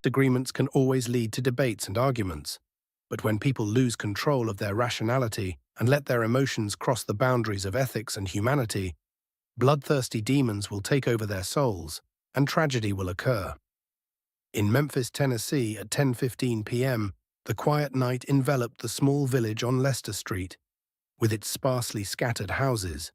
Disagreements can always lead to debates and arguments. But when people lose control of their rationality and let their emotions cross the boundaries of ethics and humanity, bloodthirsty demons will take over their souls, and tragedy will occur. In Memphis, Tennessee, at 10:15 p.m., the quiet night enveloped the small village on Leicester Street, with its sparsely scattered houses.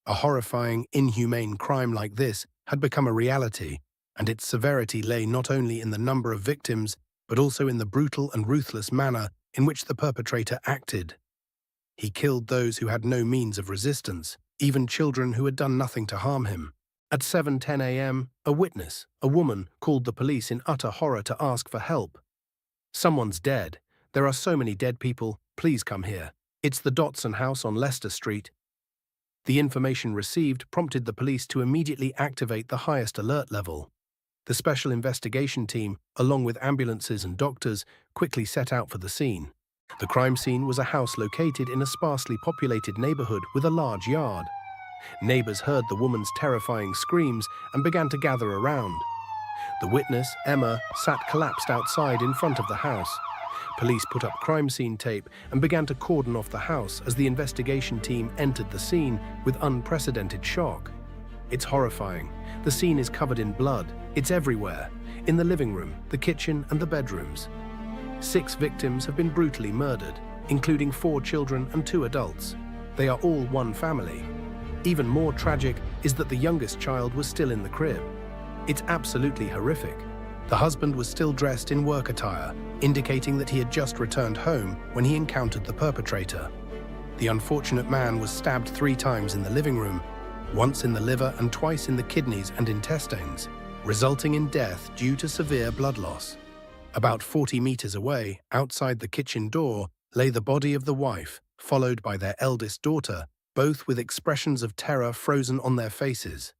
A horrifying, inhumane crime like this had become a reality, and its severity lay not only in the number of victims, but also in the brutal and ruthless manner in which the perpetrator acted. He killed those who had no means of resistance, even children who had done nothing to harm him. At 7:10 a.m., a witness, a woman, called the police in utter horror to ask for help. "Someone's dead. There are so many dead people. Please come here. It's the Dotson house on Leicester Street." The information received prompted the police to immediately activate the highest alert level. The special investigation team, along with ambulances and doctors, quickly set out for the scene. The crime scene was a house located in a sparsely populated neighborhood with a large yard. Neighbors heard the woman's terrifying screams and began to gather around. The witness, Emma, sat collapsed outside in front of the house. Police put up crime scene tape and began to cordon off the house as the investigation team entered the scene with unprecedented shock. It's horrifying. The scene is covered in blood. It's everywhere, in the living room, the kitchen, and the bedrooms. 6 victims have been brutally murdered, including 4 children and 2 adults. They are all one family. Even more tragic is that the youngest child was still in the crib. It's absolutely horrific. The husband was still dressed in work attire, indicating that he had just returned home when he encountered the perpetrator. The unfortunate man was stabbed 3 times in the living room, once in the liver and twice in the kidneys and intestines, resulting in death due to severe blood loss. About 40 meters away, outside the kitchen door, lay the body of the wife, followed by their eldest daughter, both with expressions of terror frozen on their faces.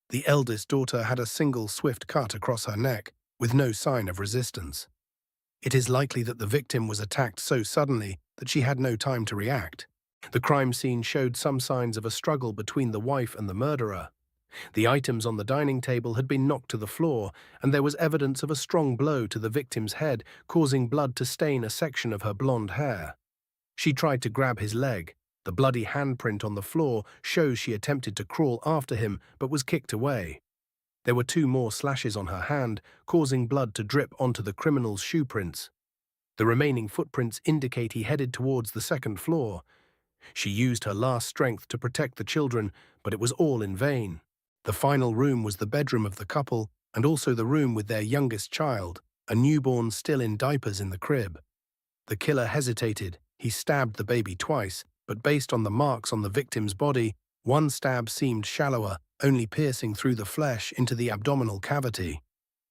The eldest daughter had a single swift cut across her neck, with no sign of resistance. It is likely that the victim was attacked so suddenly that she had no time to react. The crime scene showed some signs of a struggle between the wife and the murderer. The items on the dining table had been knocked to the floor, and there was evidence of a strong blow to the victim's head, causing blood to stain a section of her blonde hair. She tried to grab his leg. The bloody handprint on the floor shows she attempted to crawl after him but was kicked away. There were 2 more slashes on her hand, causing blood to drip onto the criminal's shoe prints. The remaining footprints indicate he headed towards the 2nd floor. She used her last strength to protect the children, but it was all in vain. The final room was the bedroom of the couple, and also the room with their youngest child, a newborn still in diapers in the crib. The killer hesitated. He stabbed the baby twice, but based on the marks on the victim's body, one stab seemed shallower, only piercing through the flesh into the abdominal cavity.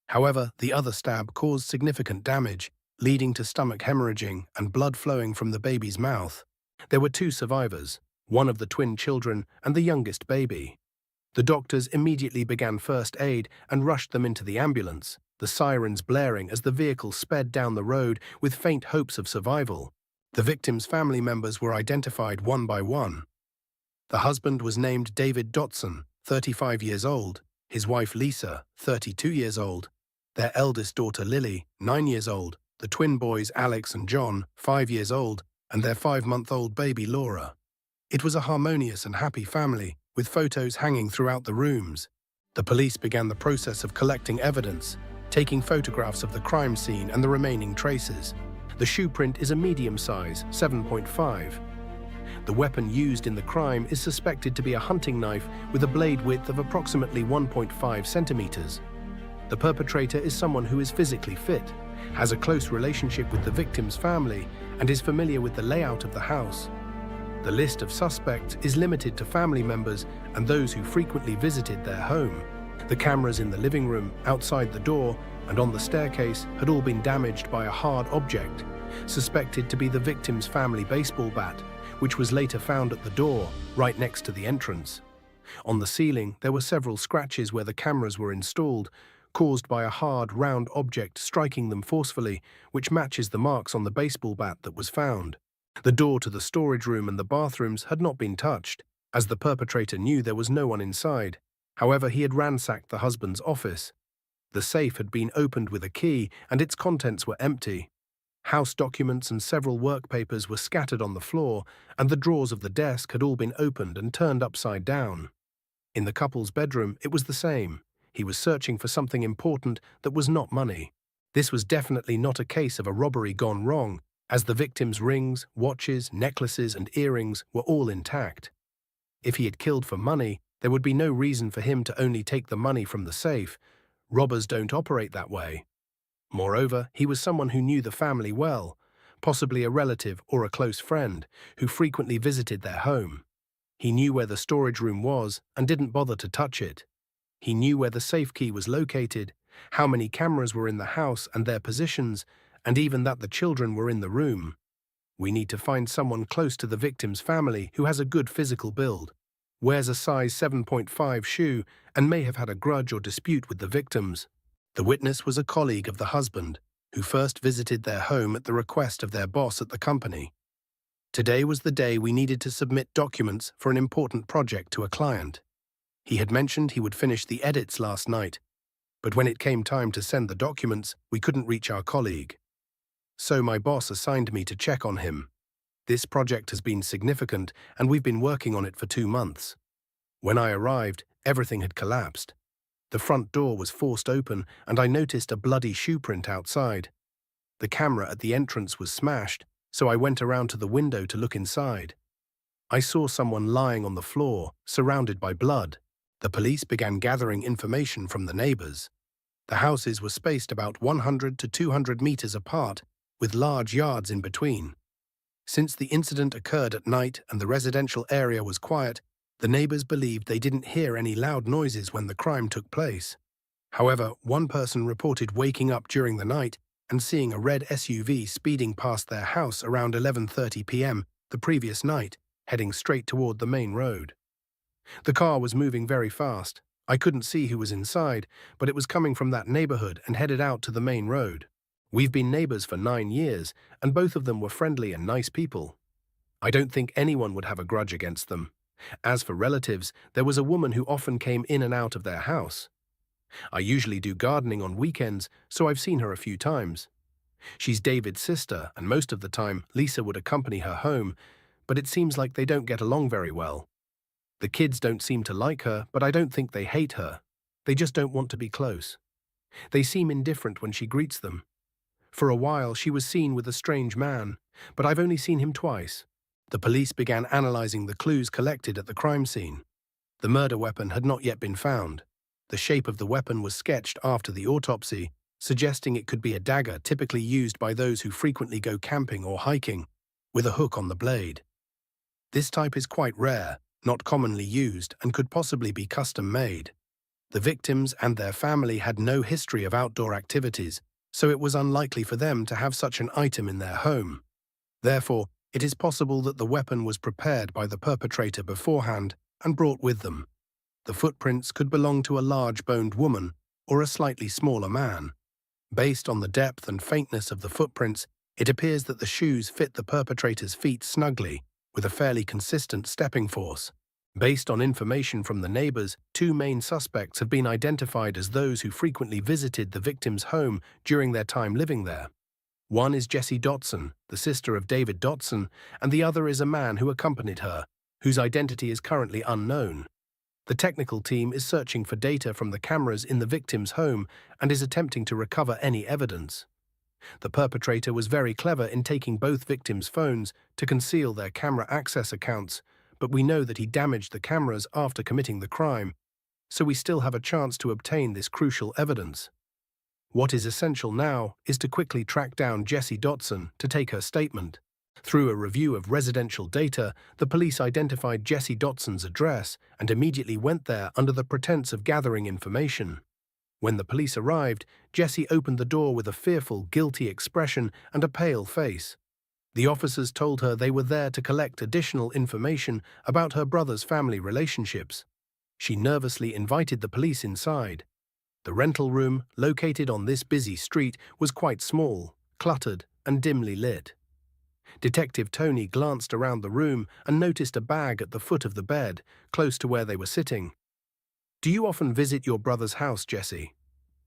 However, the other stab caused significant damage, leading to stomach hemorrhaging and blood flowing from the baby's mouth. There were 2 survivors, one of the twin children and the youngest baby. The doctors immediately began first aid and rushed them into the ambulance, the sirens blaring as the vehicle sped down the road with faint hopes of survival. The victims' family members were identified one by one. The husband was named David Dotson, 35 years old, his wife Lisa, 32 years old, their eldest daughter Lily, 9 years old, the twin boys Alex and John, 5 years old, and their 5-month-old baby Laura. It was a harmonious and happy family, with photos hanging throughout the rooms. The police began the process of collecting evidence, taking photographs of the crime scene and the remaining traces. The shoe print is a medium size, 7.5. The weapon used in the crime is suspected to be a hunting knife with a blade width of approximately 1.5 centimeters. The perpetrator is someone who is physically fit, has a close relationship with the victim's family, and is familiar with the layout of the house. The list of suspects is limited to family members and those who frequently visited their home. The cameras in the living room, outside the door, and on the staircase had all been damaged by a hard object, suspected to be the victim's family baseball bat, which was later found at the door, right next to the entrance. On the ceiling, there were several scratches where the cameras were installed, caused by a hard, round object striking them forcefully, which matches the marks on the baseball bat that was found. The door to the storage room and the bathrooms had not been touched, as the perpetrator knew there was no one inside. However, he had ransacked the husband's office. The safe had been opened with a key and its contents were empty. House documents and several work papers were scattered on the floor, and the drawers of the desk had all been opened and turned upside down. In the couple's bedroom, it was the same. He was searching for something important that was not money. This was definitely not a case of a robbery gone wrong, as the victim's rings, watches, necklaces, and earrings were all intact. If he had killed for money, there would be no reason for him to only take the money from the safe. Robbers don't operate that way. Moreover, he was someone who knew the family well, possibly a relative or a close friend, who frequently visited their home. He knew where the storage room was and didn't bother to touch it. He knew where the safe key was located, how many cameras were in the house and their positions, and even that the children were in the room. We need to find someone close to the victim's family who has a good physical build, wears a size 7.5 shoe, and may have had a grudge or dispute with the victims. The witness was a colleague of the husband, who first visited their home at the request of their boss at the company. Today was the day we needed to submit documents for an important project to a client. He had mentioned he would finish the edits last night, but when it came time to send the documents, we couldn't reach our colleague. So my boss assigned me to check on him. This project has been significant, and we've been working on it for 2 months. When I arrived, everything had collapsed. The front door was forced open, and I noticed a bloody shoe print outside. The camera at the entrance was smashed, so I went around to the window to look inside. I saw someone lying on the floor, surrounded by blood. The police began gathering information from the neighbors. The houses were spaced about 100 to 200 meters apart, with large yards in between. Since the incident occurred at night and the residential area was quiet, the neighbors believed they didn't hear any loud noises when the crime took place. However, one person reported waking up during the night and seeing a red SUV speeding past their house around 11:30 p.m. the previous night, heading straight toward the main road. The car was moving very fast. I couldn't see who was inside, but it was coming from that neighborhood and headed out to the main road. We've been neighbors for 9 years, and both of them were friendly and nice people. I don't think anyone would have a grudge against them. As for relatives, there was a woman who often came in and out of their house. I usually do gardening on weekends, so I've seen her a few times. She's David's sister, and most of the time Lisa would accompany her home, but it seems like they don't get along very well. The kids don't seem to like her, but I don't think they hate her. They just don't want to be close. They seem indifferent when she greets them. For a while, she was seen with a strange man, but I've only seen him twice. The police began analyzing the clues collected at the crime scene. The murder weapon had not yet been found. The shape of the weapon was sketched after the autopsy, suggesting it could be a dagger typically used by those who frequently go camping or hiking, with a hook on the blade. This type is quite rare, not commonly used, and could possibly be custom-made. The victims and their family had no history of outdoor activities, so it was unlikely for them to have such an item in their home. Therefore, it is possible that the weapon was prepared by the perpetrator beforehand and brought with them. The footprints could belong to a large-boned woman or a slightly smaller man. Based on the depth and faintness of the footprints, it appears that the shoes fit the perpetrator's feet snugly, with a fairly consistent stepping force. Based on information from the neighbors, 2 main suspects have been identified as those who frequently visited the victim's home during their time living there. One is Jessie Dotson, the sister of David Dotson, and the other is a man who accompanied her, whose identity is currently unknown. The technical team is searching for data from the cameras in the victim's home and is attempting to recover any evidence. The perpetrator was very clever in taking both victims' phones to conceal their camera access accounts, but we know that he damaged the cameras after committing the crime, so we still have a chance to obtain this crucial evidence. What is essential now is to quickly track down Jessie Dotson to take her statement. Through a review of residential data, the police identified Jessie Dotson's address and immediately went there under the pretense of gathering information. When the police arrived, Jessie opened the door with a fearful, guilty expression and a pale face. The officers told her they were there to collect additional information about her brother's family relationships. She nervously invited the police inside. The rental room, located on this busy street, was quite small, cluttered, and dimly lit. Detective Tony glanced around the room and noticed a bag at the foot of the bed, close to where they were sitting. "Do you often visit your brother's house, Jessie?"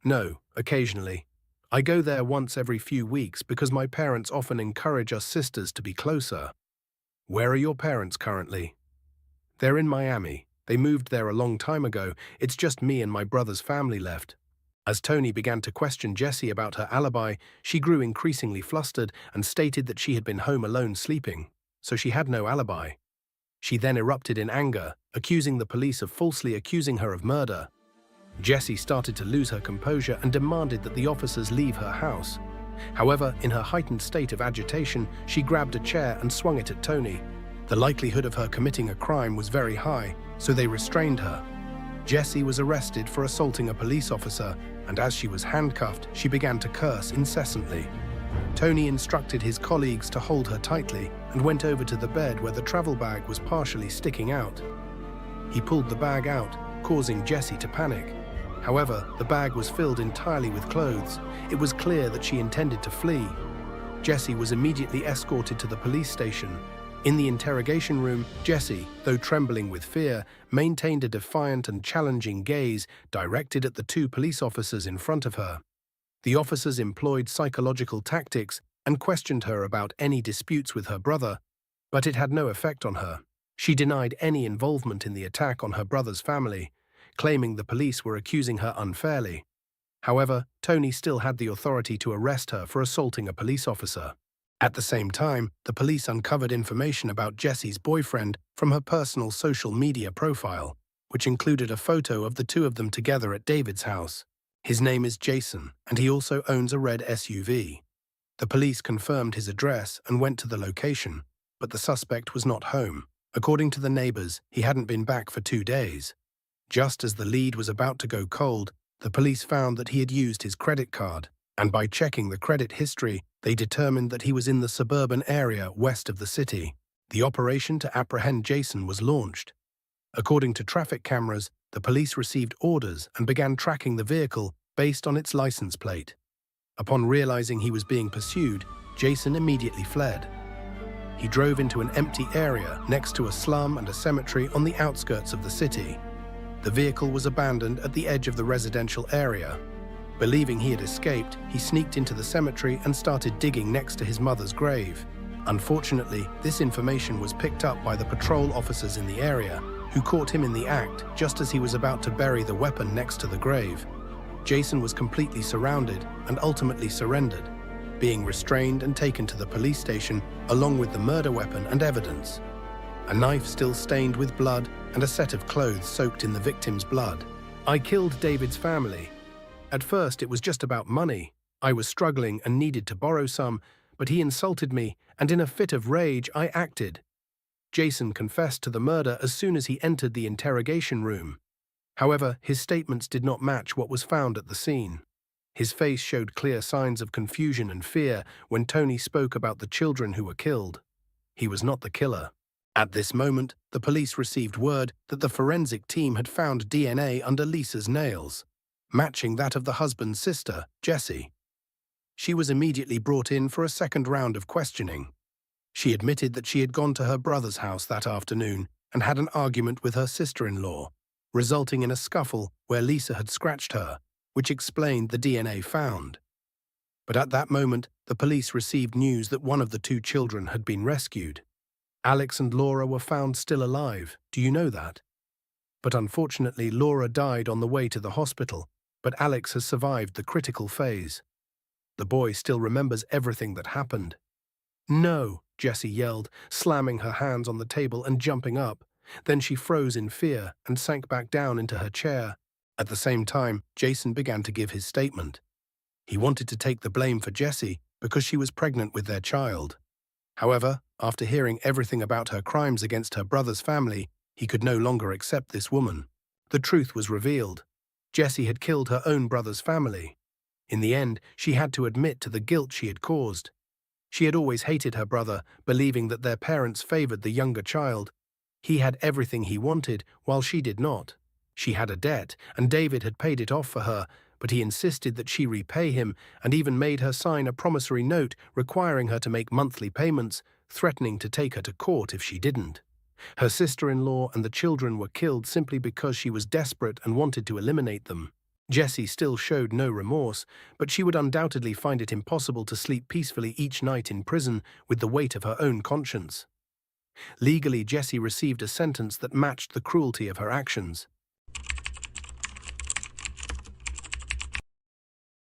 No, occasionally. I go there once every few weeks because my parents often encourage us sisters to be closer. Where are your parents currently? They're in Miami. They moved there a long time ago. It's just me and my brother's family left. As Tony began to question Jessie about her alibi, she grew increasingly flustered and stated that she had been home alone sleeping, so she had no alibi. She then erupted in anger, accusing the police of falsely accusing her of murder. Jessie started to lose her composure and demanded that the officers leave her house. However, in her heightened state of agitation, she grabbed a chair and swung it at Tony. The likelihood of her committing a crime was very high, so they restrained her. Jessie was arrested for assaulting a police officer, and as she was handcuffed, she began to curse incessantly. Tony instructed his colleagues to hold her tightly and went over to the bed where the travel bag was partially sticking out. He pulled the bag out, causing Jessie to panic. However, the bag was filled entirely with clothes. It was clear that she intended to flee. Jessie was immediately escorted to the police station. In the interrogation room, Jessie, though trembling with fear, maintained a defiant and challenging gaze directed at the two police officers in front of her. The officers employed psychological tactics and questioned her about any disputes with her brother, but it had no effect on her. She denied any involvement in the attack on her brother's family, claiming the police were accusing her unfairly. However, Tony still had the authority to arrest her for assaulting a police officer. At the same time, the police uncovered information about Jessie's boyfriend from her personal social media profile, which included a photo of the two of them together at David's house. His name is Jason, and he also owns a red SUV. The police confirmed his address and went to the location, but the suspect was not home. According to the neighbors, he hadn't been back for 2 days. Just as the lead was about to go cold, the police found that he had used his credit card, and by checking the credit history, they determined that he was in the suburban area west of the city. The operation to apprehend Jason was launched. According to traffic cameras, the police received orders and began tracking the vehicle based on its license plate. Upon realizing he was being pursued, Jason immediately fled. He drove into an empty area next to a slum and a cemetery on the outskirts of the city. The vehicle was abandoned at the edge of the residential area. Believing he had escaped, he sneaked into the cemetery and started digging next to his mother's grave. Unfortunately, this information was picked up by the patrol officers in the area, who caught him in the act just as he was about to bury the weapon next to the grave. Jason was completely surrounded and ultimately surrendered, being restrained and taken to the police station along with the murder weapon and evidence. A knife still stained with blood and a set of clothes soaked in the victim's blood. I killed David's family. At first, it was just about money. I was struggling and needed to borrow some, but he insulted me, and in a fit of rage, I acted. Jason confessed to the murder as soon as he entered the interrogation room. However, his statements did not match what was found at the scene. His face showed clear signs of confusion and fear when Tony spoke about the children who were killed. He was not the killer. At this moment, the police received word that the forensic team had found DNA under Lisa's nails, matching that of the husband's sister, Jessie. She was immediately brought in for a second round of questioning. She admitted that she had gone to her brother's house that afternoon and had an argument with her sister-in-law, resulting in a scuffle where Lisa had scratched her, which explained the DNA found. But at that moment, the police received news that one of the two children had been rescued. Alex and Laura were found still alive. Do you know that? But unfortunately, Laura died on the way to the hospital, but Alex has survived the critical phase. The boy still remembers everything that happened. No, Jessie yelled, slamming her hands on the table and jumping up. Then she froze in fear and sank back down into her chair. At the same time, Jason began to give his statement. He wanted to take the blame for Jessie because she was pregnant with their child. However, after hearing everything about her crimes against her brother's family, he could no longer accept this woman. The truth was revealed. Jessie had killed her own brother's family. In the end, she had to admit to the guilt she had caused. She had always hated her brother, believing that their parents favored the younger child. He had everything he wanted, while she did not. She had a debt, and David had paid it off for her, but he insisted that she repay him and even made her sign a promissory note requiring her to make monthly payments, threatening to take her to court if she didn't. Her sister-in-law and the children were killed simply because she was desperate and wanted to eliminate them. Jessie still showed no remorse, but she would undoubtedly find it impossible to sleep peacefully each night in prison with the weight of her own conscience. Legally, Jessie received a sentence that matched the cruelty of her actions.